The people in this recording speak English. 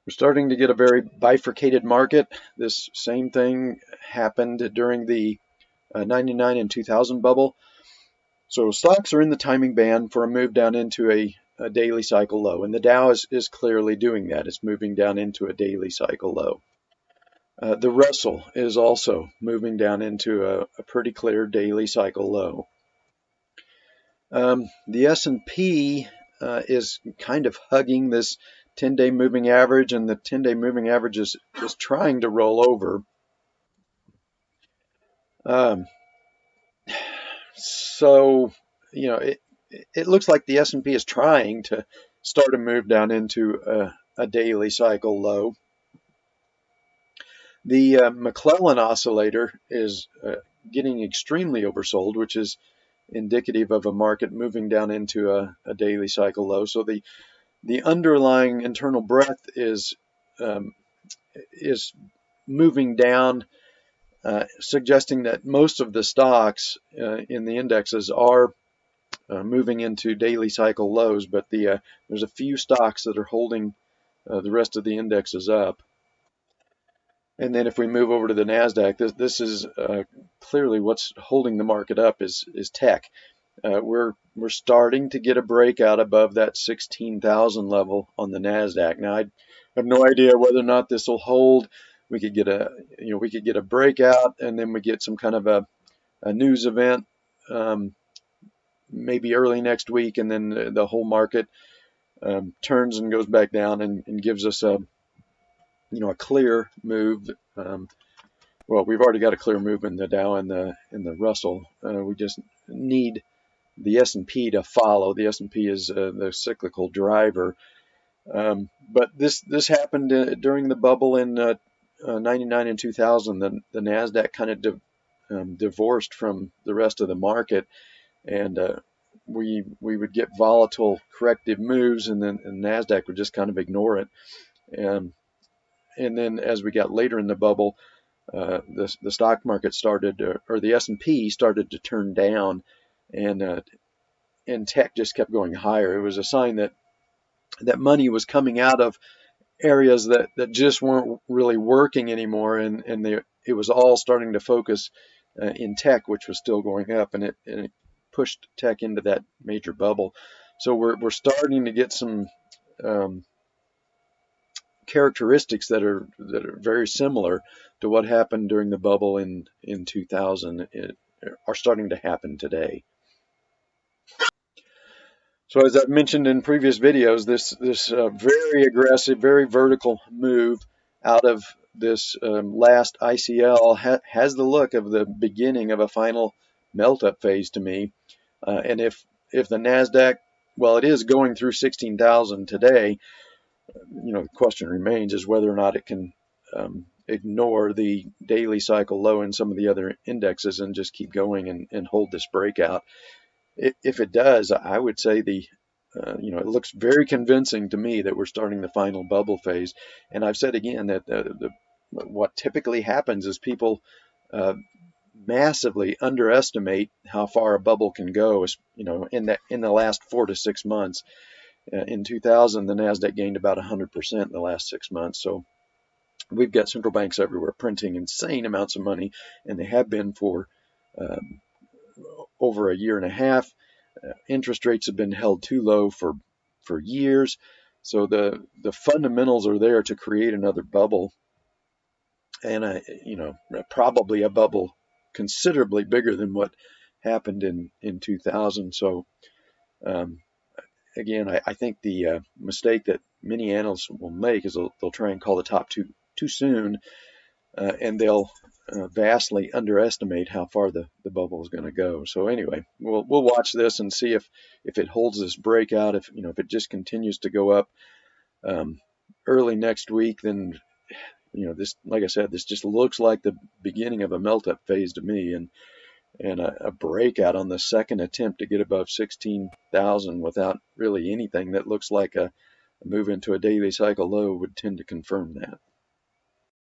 We're starting to get a very bifurcated market. This same thing happened during the 99 and 2000 bubble. So stocks are in the timing band for a move down into a daily cycle low, and the Dow is clearly doing that. It's moving down into a daily cycle low. The Russell is also moving down into a pretty clear daily cycle low. The S&P is kind of hugging this 10-day moving average, and the 10-day moving average is trying to roll over. Um, so, it looks like the S&P is trying to start a move down into a daily cycle low. The McClellan oscillator is getting extremely oversold, which is indicative of a market moving down into a daily cycle low. So the underlying internal breadth is moving down, suggesting that most of the stocks in the indexes are moving into daily cycle lows, but there's a few stocks that are holding the rest of the indexes up. And then if we move over to the NASDAQ, this is clearly what's holding the market up is tech. We're starting to get a breakout above that 16,000 level on the NASDAQ. Now I have no idea whether or not this will hold. We could get a breakout, and then we get some kind of a news event, maybe early next week, and then the whole market turns and goes back down and gives us a clear move. Well, we've already got a clear move in the Dow and the Russell. We just need the S&P to follow. The S&P is the cyclical driver. But this happened during the bubble in 99 and 2000. The NASDAQ kind of divorced from the rest of the market, and we would get volatile corrective moves, and then NASDAQ would just kind of ignore it. And then as we got later in the bubble, the stock market started, or the S&P started to turn down, and tech just kept going higher. It was a sign that money was coming out of areas that just weren't really working anymore, and it was all starting to focus in tech, which was still going up, and it pushed tech into that major bubble. So we're starting to get some characteristics that are very similar to what happened during the bubble in 2000 are starting to happen today. So as I've mentioned in previous videos, this very aggressive, very vertical move out of this last ICL has the look of the beginning of a final melt-up phase to me. And if the NASDAQ, well, it is going through 16,000 today, the question remains is whether or not it can ignore the daily cycle low in some of the other indexes and just keep going and hold this breakout. If it does, I would say it looks very convincing to me that we're starting the final bubble phase. And I've said again that what typically happens is people massively underestimate how far a bubble can go. In the last 4 to 6 months. In 2000, the NASDAQ gained about 100% in the last 6 months. So we've got central banks everywhere printing insane amounts of money, and they have been for over a year and a half. Interest rates have been held too low for years. So the fundamentals are there to create another bubble, and probably a bubble considerably bigger than what happened in 2000. So again, I think the mistake that many analysts will make is they'll try and call the top too soon, and they'll vastly underestimate how far the bubble is going to go. So anyway, we'll watch this and see if it holds this breakout. If it just continues to go up early next week, then this, like I said, this just looks like the beginning of a melt-up phase to me, and a breakout on the second attempt to get above 16,000 without really anything that looks like a move into a daily cycle low would tend to confirm that.